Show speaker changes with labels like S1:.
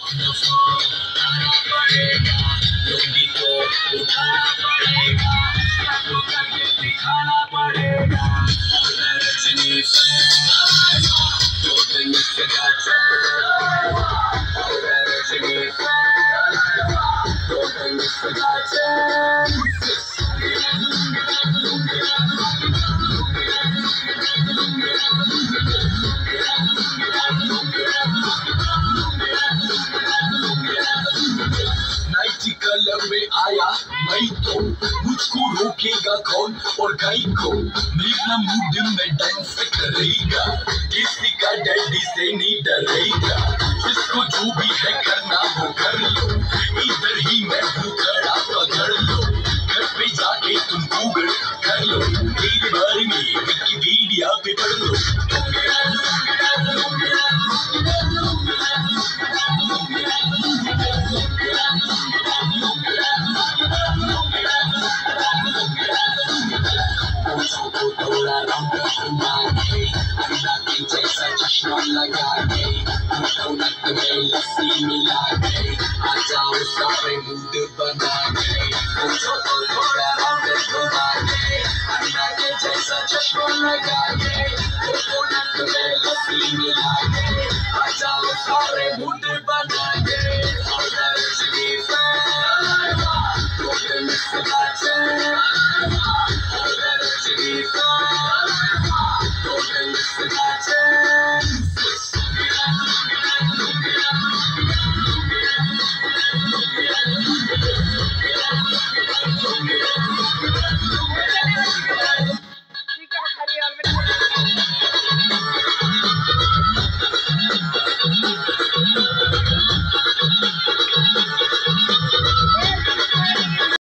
S1: उठाना पड़ेगा, लुंगी को उठाना पड़ेगा, सबको करके दिखाना पड़ेगा। रजनी से तो दिल से गाचा, रजनी से तो दिल से गाचा। नाइटी कलर में आया मैं तो, मुझको रोकेगा कौन और गाई को, मेरा मूड में डांस करेगा, किसी का डैडी से नहीं डरेगा, जिसको जो भी है करना वो कर लो, इधर ही मैं हूँ खड़ा पकड़ लो, घर पे जाके तुम गूगल कर लो, मेरे बारे में विकिपीडिया पे पढ़ लो। थोड़ा रंग घुमा के, अंडा के जैसा चश्मा लगा के, नक में लस्सी मिला के, आ जाओ सारे मूड बना के, पूछो तो थोड़ा रंग घुमा के, अंडा के जैसा चश्मा लगा के, नक में लस्सी मिला के, आ जाओ सारे मूड बना के। और रजनी से तो दिल से गाचे, रजनी से तो दिल से